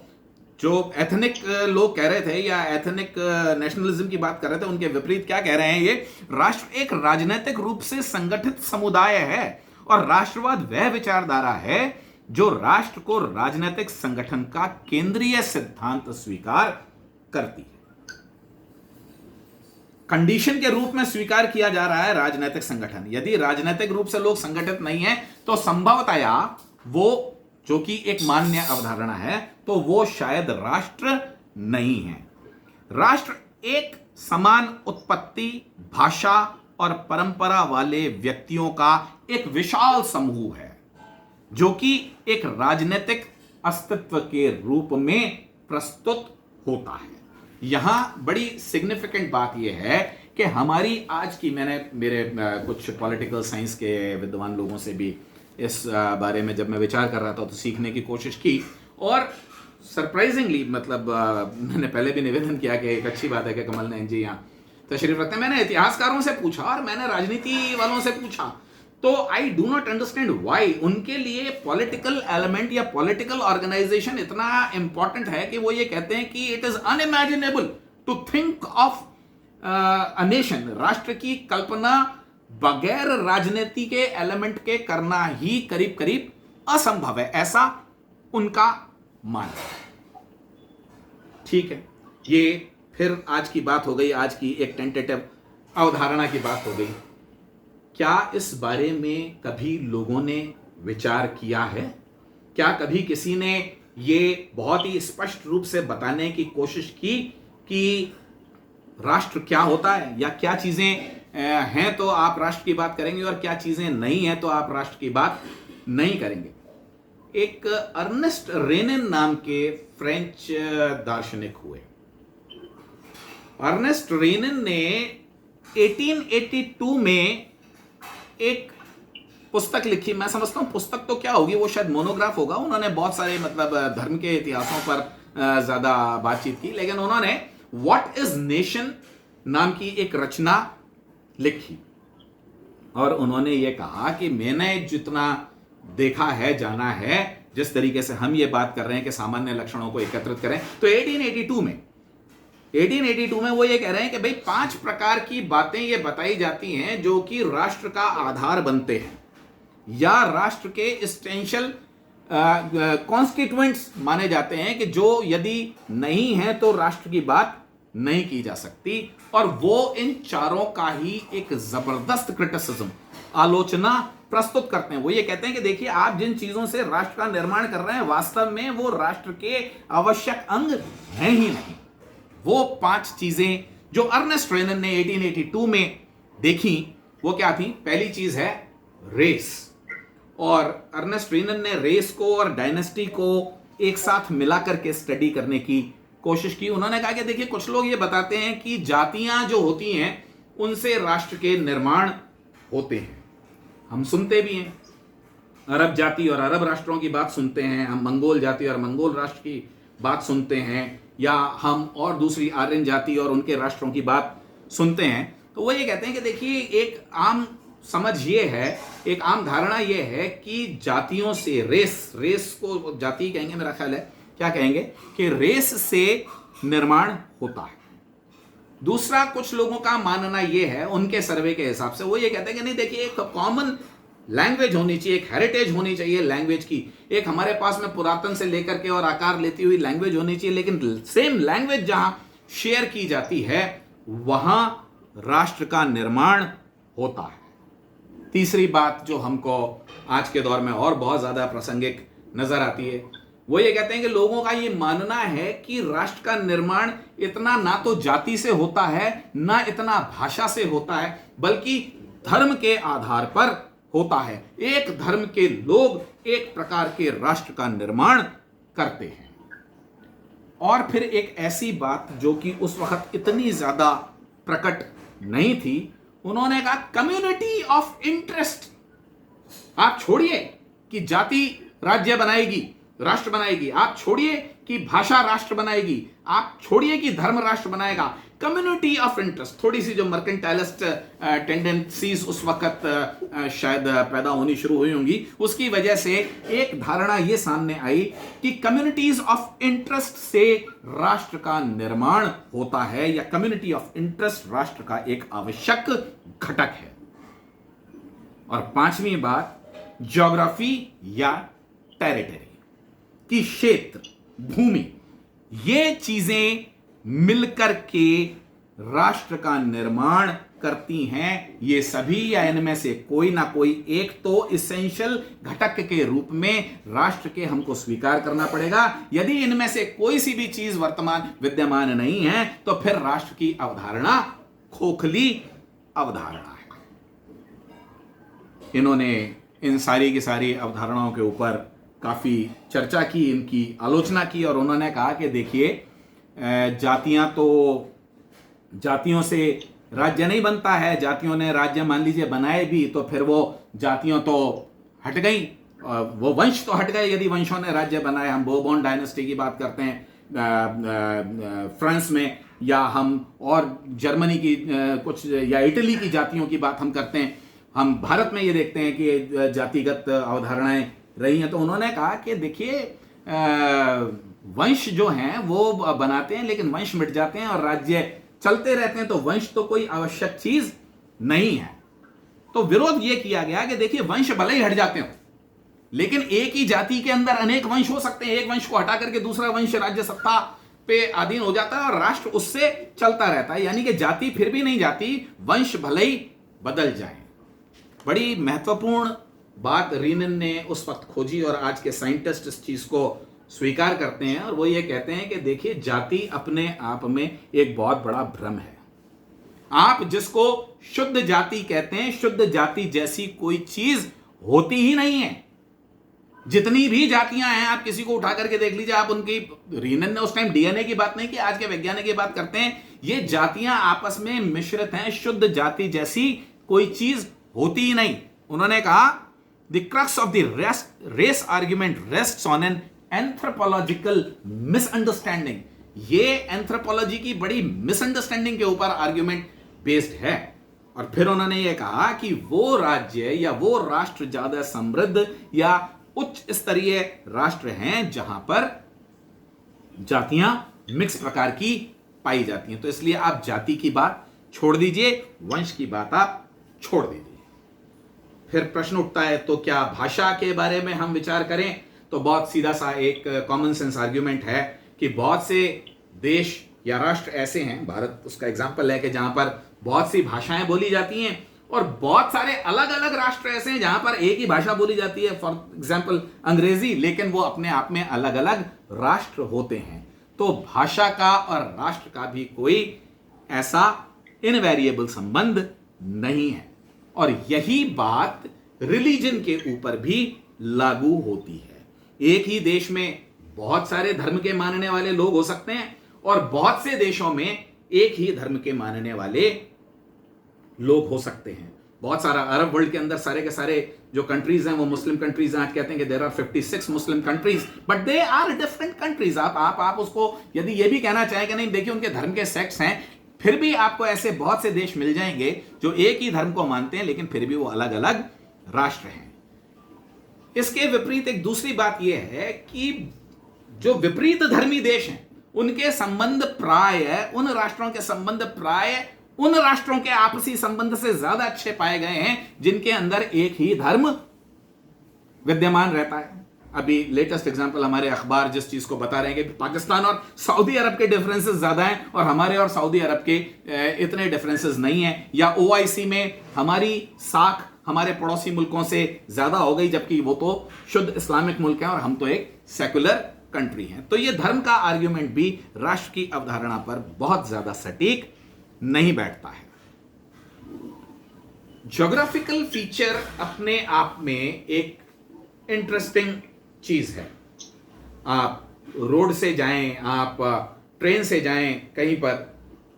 जो एथनिक लोग कह रहे थे या एथनिक नेशनलिज्म की बात कर रहे थे, उनके विपरीत क्या कह रहे हैं ये, राष्ट्र एक राजनीतिक रूप से संगठित समुदाय है और राष्ट्रवाद वह विचारधारा है जो राष्ट्र को राजनीतिक संगठन का केंद्रीय सिद्धांत स्वीकार करती है। कंडीशन के रूप में स्वीकार किया जा रहा है राजनीतिक संगठन। यदि राजनीतिक रूप से लोग संगठित नहीं है तो संभवतया वो, जो कि एक मान्य अवधारणा है, तो वो शायद राष्ट्र नहीं है। राष्ट्र एक समान उत्पत्ति, भाषा और परंपरा वाले व्यक्तियों का एक विशाल समूह है जो कि एक राजनीतिक अस्तित्व के रूप में प्रस्तुत होता है। यहां बड़ी सिग्निफिकेंट बात यह है कि हमारी आज की, मैंने मेरे कुछ पॉलिटिकल साइंस के विद्वान लोगों से भी इस बारे में जब मैं विचार कर रहा था तो सीखने की कोशिश की, और सरप्राइजिंगली, मतलब मैंने पहले भी निवेदन किया कि एक अच्छी बात है कि कमल नयन जी यहाँ तशरीफ रखते हैं। मैंने इतिहासकारों से पूछा और मैंने राजनीति वालों से पूछा, तो I do not understand why उनके लिए पॉलिटिकल एलिमेंट या पॉलिटिकल ऑर्गेनाइजेशन इतना इंपॉर्टेंट है कि वो ये कहते हैं कि it is unimaginable to think of a nation. राष्ट्र की कल्पना बगैर राजनीति के एलिमेंट के करना ही करीब करीब असंभव है, ऐसा उनका मानना है। ठीक है, ये फिर आज की बात हो गई, आज की एक टेंटेटिव अवधारणा की बात हो गई। क्या इस बारे में कभी लोगों ने विचार किया है? क्या कभी किसी ने ये बहुत ही स्पष्ट रूप से बताने की कोशिश की कि राष्ट्र क्या होता है, या क्या चीजें हैं तो आप राष्ट्र की बात करेंगे और क्या चीजें नहीं हैं तो आप राष्ट्र की बात नहीं करेंगे? एक अर्नेस्ट रेनिन नाम के फ्रेंच दार्शनिक हुए। अर्नेस्ट रेनिन ने 1882 में एक पुस्तक लिखी। मैं समझता हूं पुस्तक तो क्या होगी, वो शायद मोनोग्राफ होगा। उन्होंने बहुत सारे, मतलब धर्म के इतिहासों पर ज्यादा बातचीत की, लेकिन उन्होंने व्हाट इज नेशन नाम की एक रचना लिखी और उन्होंने ये कहा कि मैंने जितना देखा है, जाना है, जिस तरीके से हम ये बात कर रहे हैं कि सामान्य लक्षणों को एकत्रित करें, तो 1882 में वो ये कह रहे हैं कि भाई 5 प्रकार की बातें ये बताई जाती हैं जो कि राष्ट्र का आधार बनते हैं या राष्ट्र के एसेंशियल कॉन्स्टिट्यूएंट्स माने जाते हैं, कि जो यदि नहीं है तो राष्ट्र की बात नहीं की जा सकती। और वो इन चारों का ही एक जबरदस्त क्रिटिसिज्म, आलोचना प्रस्तुत करते हैं। वो ये कहते हैं कि देखिए, आप जिन चीजों से राष्ट्र का निर्माण कर रहे हैं वास्तव में वो राष्ट्र के आवश्यक अंग हैं ही नहीं। वो 5 चीजें जो अर्नेस्ट रेनिन ने 1882 में देखी, वो क्या थी? पहली चीज है रेस। और अर्नेस्ट रेनिन ने रेस को और डायनेस्टी को एक साथ मिलाकर के स्टडी करने की कोशिश की। उन्होंने कहा कि देखिए, कुछ लोग ये बताते हैं कि जातियां जो होती हैं उनसे राष्ट्र के निर्माण होते हैं। हम सुनते भी हैं, अरब जाति और अरब राष्ट्रों की बात सुनते हैं, हम मंगोल जाति और मंगोल राष्ट्र की बात सुनते हैं, या हम और दूसरी आर्यन जाति और उनके राष्ट्रों की बात सुनते हैं। तो वो ये कहते हैं कि देखिए, एक आम समझ ये है, एक आम धारणा ये है कि जातियों से, रेस को जाति कहेंगे मेरा ख्याल है, क्या कहेंगे, कि रेस से निर्माण होता है। दूसरा, कुछ लोगों का मानना ये है, उनके सर्वे के हिसाब से, वो ये कहते हैं कि नहीं, देखिए, एक कॉमन लैंग्वेज होनी चाहिए, एक हेरिटेज होनी चाहिए लैंग्वेज की। एक हमारे पास में पुरातन से लेकर के और आकार लेती हुई लैंग्वेज होनी चाहिए, लेकिन सेम लैंग्वेज जहां शेयर की जाती है वहां राष्ट्र का निर्माण होता है। तीसरी बात जो हमको आज के दौर में और बहुत ज्यादा प्रासंगिक नजर आती है, वो ये कहते हैं कि लोगों का ये मानना है कि राष्ट्र का निर्माण इतना ना तो जाति से होता है, ना इतना भाषा से होता है, बल्कि धर्म के आधार पर होता है। एक धर्म के लोग एक प्रकार के राष्ट्र का निर्माण करते हैं। और फिर एक ऐसी बात जो कि उस वक्त इतनी ज्यादा प्रकट नहीं थी, उन्होंने कहा कम्युनिटी ऑफ इंटरेस्ट। आप छोड़िए कि जाति राज्य बनाएगी, राष्ट्र बनाएगी, आप छोड़िए कि भाषा राष्ट्र बनाएगी, आप छोड़िए कि धर्म राष्ट्र बनाएगा, कम्युनिटी ऑफ इंटरेस्ट। थोड़ी सी जो मर्केंटाइलिस्ट टेंडेंसीज उस वक्त शायद पैदा होनी शुरू हुई होंगी, उसकी वजह से एक धारणा यह सामने आई कि कम्युनिटीज ऑफ इंटरेस्ट से राष्ट्र का निर्माण होता है, या कम्युनिटी ऑफ इंटरेस्ट राष्ट्र का एक आवश्यक घटक है। और 5वीं बात, ज्योग्राफी या टेरिटरी की क्षेत्र, भूमि, ये चीजें मिलकर के राष्ट्र का निर्माण करती हैं। ये सभी या इनमें से कोई ना कोई एक तो इसेंशियल घटक के रूप में राष्ट्र के हमको स्वीकार करना पड़ेगा। यदि इनमें से कोई सी भी चीज वर्तमान विद्यमान नहीं है तो फिर राष्ट्र की अवधारणा खोखली अवधारणा है। इन्होंने इन सारी की सारी अवधारणाओं के ऊपर काफी चर्चा की, इनकी आलोचना की और उन्होंने कहा कि देखिए, जातियों से राज्य नहीं बनता है। जातियों ने राज्य मान लीजिए बनाए भी तो फिर वो जातियों तो हट गई, वो वंश तो हट गए यदि वंशों ने राज्य बनाए। हम बोर्बोन डायनेस्टी की बात करते हैं फ्रांस में, या हम और जर्मनी की कुछ या इटली की जातियों की बात हम करते हैं। हम भारत में ये देखते हैं कि जातिगत अवधारणाएं रही हैं। तो उन्होंने कहा कि देखिए, वंश जो हैं वो बनाते हैं लेकिन वंश मिट जाते हैं और राज्य चलते रहते हैं, तो वंश तो कोई आवश्यक चीज नहीं है। तो विरोध यह किया गया कि देखिए, वंश भले ही हट जाते हो लेकिन एक ही जाति के अंदर अनेक वंश हो सकते हैं। एक वंश को हटा करके दूसरा वंश राज्य सत्ता पे अधीन हो जाता है और राष्ट्र उससे चलता रहता है। यानी कि जाति फिर भी नहीं जाती, वंश भले ही बदल जाए। बड़ी महत्वपूर्ण बात रीनन ने उस वक्त खोजी और आज के साइंटिस्ट इस चीज को स्वीकार करते हैं और वो ये कहते हैं कि देखिए, जाति अपने आप में एक बहुत बड़ा भ्रम है। आप जिसको शुद्ध जाति कहते हैं, शुद्ध जाति जैसी कोई चीज होती ही नहीं है। जितनी भी जातियां हैं, आप किसी को उठा करके देख लीजिए, आप उनकी, रीनन ने उस टाइम डीएनए की बात नहीं की, आज के वैज्ञानिक की बात करते हैं, ये जातियां आपस में मिश्रित हैं। शुद्ध जाति जैसी कोई चीज होती ही नहीं। उन्होंने कहा the crux of the race argument rests on an anthropological misunderstanding. ये एंथ्रोपोलॉजी की बड़ी मिसअंडरस्टैंडिंग के ऊपर आर्ग्यूमेंट बेस्ड है। और फिर उन्होंने ये कहा कि वो राज्य या वो राष्ट्र ज्यादा समृद्ध या उच्च स्तरीय राष्ट्र हैं जहां पर जातियां मिक्स प्रकार की पाई जाती हैं। तो इसलिए आप जाति की बात छोड़ दीजिए, वंश की बात आप छोड़ दीजिए। फिर प्रश्न उठता है, तो क्या भाषा के बारे में हम विचार करें? तो बहुत सीधा सा एक कॉमन सेंस आर्ग्यूमेंट है कि बहुत से देश या राष्ट्र ऐसे हैं, भारत उसका एग्जांपल है, कि जहां पर बहुत सी भाषाएं बोली जाती हैं और बहुत सारे अलग अलग राष्ट्र ऐसे हैं जहां पर एक ही भाषा बोली जाती है, फॉर एग्जांपल अंग्रेजी, लेकिन वो अपने आप में अलग अलग राष्ट्र होते हैं। तो भाषा का और राष्ट्र का भी कोई ऐसा इनवेरिएबल संबंध नहीं है। और यही बात रिलीजन के ऊपर भी लागू होती है। एक ही देश में बहुत सारे धर्म के मानने वाले लोग हो सकते हैं और बहुत से देशों में एक ही धर्म के मानने वाले लोग हो सकते हैं। बहुत सारा अरब वर्ल्ड के अंदर सारे के सारे जो कंट्रीज हैं वो मुस्लिम कंट्रीज हैं। आज कहते हैं कि there are 56 Muslim countries, but they are different countries. आप उसको यदि ये भी कहना चाहें कि नहीं, देखिए उनके धर्म के सेक्ट्स हैं, फिर भी आपको ऐसे बहुत से देश मिल जाएंगे जो एक ही धर्म को मानते हैं लेकिन फिर भी वो अलग अलग राष्ट्र हैं। इसके विपरीत एक दूसरी बात यह है कि जो विपरीत धर्मी देश हैं उनके संबंध प्राय, उन राष्ट्रों के संबंध प्राय उन राष्ट्रों के आपसी संबंध से ज्यादा अच्छे पाए गए हैं जिनके अंदर एक ही धर्म विद्यमान रहता है। अभी लेटेस्ट एग्जांपल हमारे अखबार जिस चीज को बता रहे हैं कि पाकिस्तान और सऊदी अरब के डिफरेंसेस ज्यादा हैं और हमारे और सऊदी अरब के इतने डिफरेंसेस नहीं हैं, या ओआईसी में हमारी साख हमारे पड़ोसी मुल्कों से ज्यादा हो गई जबकि वो तो शुद्ध इस्लामिक मुल्क हैं और हम तो एक सेकुलर कंट्री हैं। तो ये धर्म का आर्ग्यूमेंट भी राष्ट्र की अवधारणा पर बहुत ज्यादा सटीक नहीं बैठता है। ज्योग्राफिकल फीचर अपने आप में एक इंटरेस्टिंग चीज है। आप रोड से जाएं, आप ट्रेन से जाएं कहीं पर,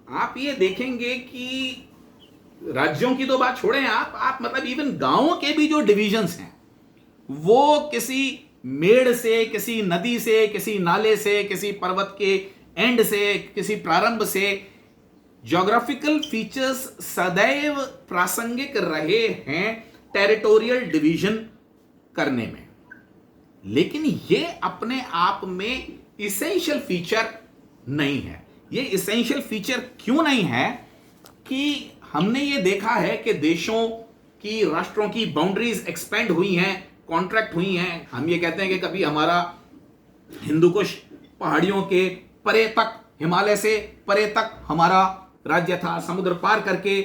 आप ये देखेंगे कि राज्यों की तो बात छोड़ें, आप मतलब इवन गांवों के भी जो डिविजन्स हैं वो किसी मेड़ से, किसी नदी से, किसी नाले से, किसी पर्वत के एंड से, किसी प्रारंभ से, ज्योग्राफिकल फीचर्स सदैव प्रासंगिक रहे हैं टेरिटोरियल डिवीजन करने में। लेकिन ये अपने आप में इसेंशियल फीचर नहीं है। ये इसेंशियल फीचर क्यों नहीं है कि हमने ये देखा है कि देशों की, राष्ट्रों की बाउंड्रीज एक्सपेंड हुई हैं, कॉन्ट्रैक्ट हुई हैं। हम ये कहते हैं कि कभी हमारा हिंदू कुश पहाड़ियों के परे तक, हिमालय से परे तक हमारा राज्य था, समुद्र पार करके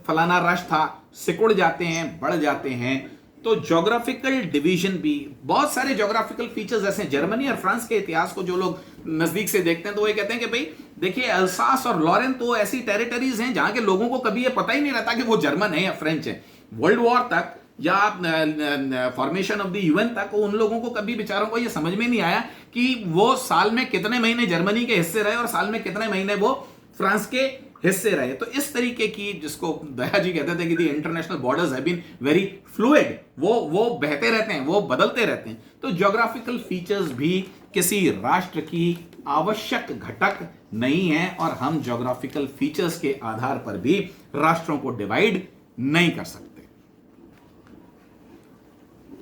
फलाना राष्ट्र था, सिकुड़ जाते हैं, बढ़ जाते हैं। तो ज्योग्राफिकल डिवीजन भी, बहुत सारे ज्योग्राफिकल फीचर्स ऐसे हैं। जर्मनी और फ्रांस के इतिहास को जो लोग नजदीक से देखते हैं तो वो ये कहते हैं कि भाई देखिए, अल्सास और लॉरेन तो ऐसी टेरिटरीज हैं जहां के लोगों को कभी ये पता ही नहीं रहता कि वो जर्मन है या फ्रेंच है। वर्ल्ड वॉर तक या फॉर्मेशन ऑफ द यूएन तक उन लोगों को कभी बेचारों को ये समझ में नहीं आया कि वो साल में कितने महीने जर्मनी के हिस्से रहे और साल में कितने महीने वो फ्रांस के हिस्से रहे। तो इस तरीके की, जिसको दया जी कहते थे कि the international borders have been very fluid, वो बहते रहते हैं, वो बदलते रहते हैं। तो ज्योग्राफिकल फीचर्स भी किसी राष्ट्र की आवश्यक घटक नहीं है और हम ज्योग्राफिकल फीचर्स के आधार पर भी राष्ट्रों को डिवाइड नहीं कर सकते।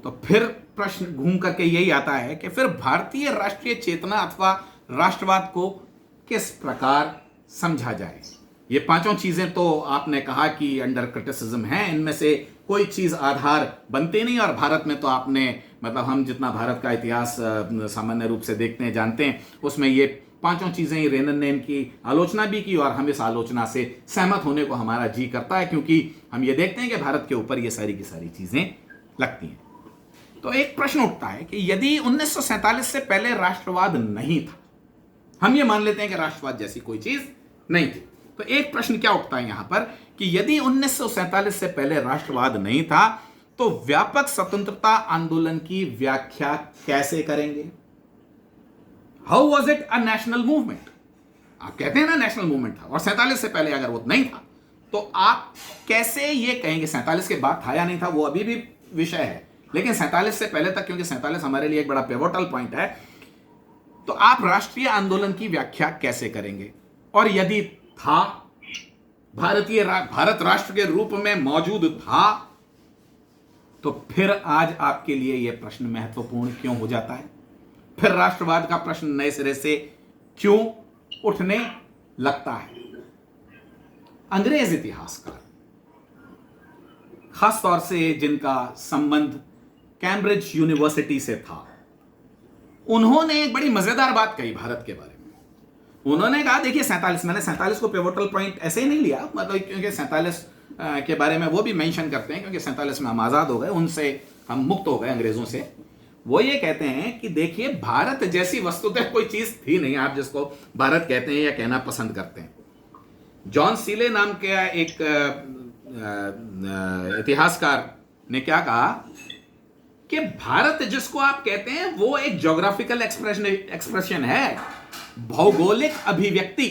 तो फिर प्रश्न घूम करके यही आता है कि फिर भारतीय राष्ट्रीय चेतना अथवा राष्ट्रवाद को किस प्रकार समझा जाए। ये पांचों चीजें तो आपने कहा कि अंडर क्रिटिसिज्म है, इनमें से कोई चीज आधार बनती नहीं। और भारत में तो आपने, मतलब हम जितना भारत का इतिहास सामान्य रूप से देखते हैं, जानते हैं, उसमें ये पांचों चीजें ही रेनन ने इनकी आलोचना भी की और हम इस आलोचना से सहमत होने को हमारा जी करता है, क्योंकि हम ये देखते हैं कि भारत के ऊपर ये सारी की सारी चीजें लगती हैं। तो एक प्रश्न उठता है कि यदि 1947 से पहले राष्ट्रवाद नहीं था, हम ये मान लेते हैं कि राष्ट्रवाद जैसी कोई चीज नहीं थी, तो एक प्रश्न क्या उठता है यहां पर कि यदि 1947 से पहले राष्ट्रवाद नहीं था तो व्यापक स्वतंत्रता आंदोलन की व्याख्या कैसे करेंगे? How was it a national movement? आप कहते हैं ना नेशनल मूवमेंट था, और 47 से पहले अगर वो नहीं था तो आप कैसे ये कहेंगे? 47 के बाद था या नहीं था वो अभी भी विषय है, लेकिन 47 से पहले तक, क्योंकि 47 हमारे लिए एक बड़ा पिवोटल पॉइंट है, तो आप राष्ट्रीय आंदोलन की व्याख्या कैसे करेंगे? और यदि था, भारत राष्ट्र के रूप में मौजूद था, तो फिर आज आपके लिए यह प्रश्न महत्वपूर्ण क्यों हो जाता है? फिर राष्ट्रवाद का प्रश्न नए सिरे से क्यों उठने लगता है? अंग्रेज इतिहासकार, खासतौर से जिनका संबंध कैम्ब्रिज यूनिवर्सिटी से था, उन्होंने एक बड़ी मजेदार बात कही भारत के बारे में। उन्होंने कहा, देखिए 47, मैंने 47 को पिवोटल पॉइंट ऐसे ही नहीं लिया, मतलब क्योंकि 47 के बारे में वो भी मेंशन करते हैं, क्योंकि 47 में हम आजाद हो गए, उनसे हम मुक्त हो गए अंग्रेजों से। वो ये कहते हैं कि देखिए, भारत जैसी वस्तुतः कोई चीज थी नहीं, आप जिसको भारत कहते हैं या कहना पसंद करते हैं। जॉन सीले नाम के एक इतिहासकार ने क्या कहा कि भारत जिसको आप कहते हैं वो एक ज्योग्राफिकल एक्सप्रेशन है, भौगोलिक अभिव्यक्ति।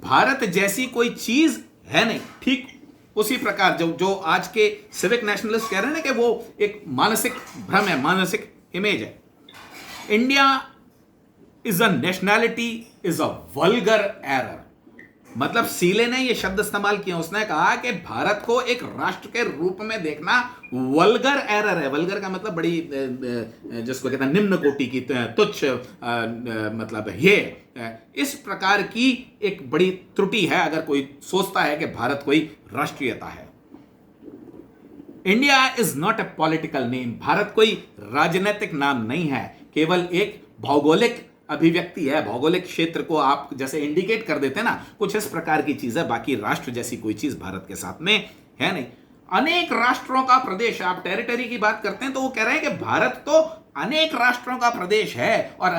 भारत जैसी कोई चीज है नहीं। ठीक उसी प्रकार जो आज के सिविक नेशनलिस्ट कह रहे हैं ना कि वो एक मानसिक भ्रम है, मानसिक इमेज है। India is a nationality is a vulgar error. मतलब सीले ने ये शब्द इस्तेमाल किया, उसने कहा कि भारत को एक राष्ट्र के रूप में देखना वल्गर एरर है। वल्गर का मतलब बड़ी, जिसको कहते हैं निम्न कोटि की, तुच्छ, मतलब ये इस प्रकार की एक बड़ी त्रुटि है अगर कोई सोचता है कि भारत कोई राष्ट्रीयता है। India is not a political name. Bharat कोई राजनीतिक नाम नहीं है, केवल एक भौगोलिक अभिव्यक्ति है। भौगोलिक क्षेत्र को आप जैसे इंडिकेट कर देते हैं ना, कुछ इस प्रकार की चीज है। बाकी राष्ट्र जैसी कोई चीज भारत के साथ में है नहीं। अनेक राष्ट्रों का प्रदेश, आप टेरिटरी की बात करते हैं तो वो कह रहे हैं कि भारत तो अनेक राष्ट्रों का प्रदेश है और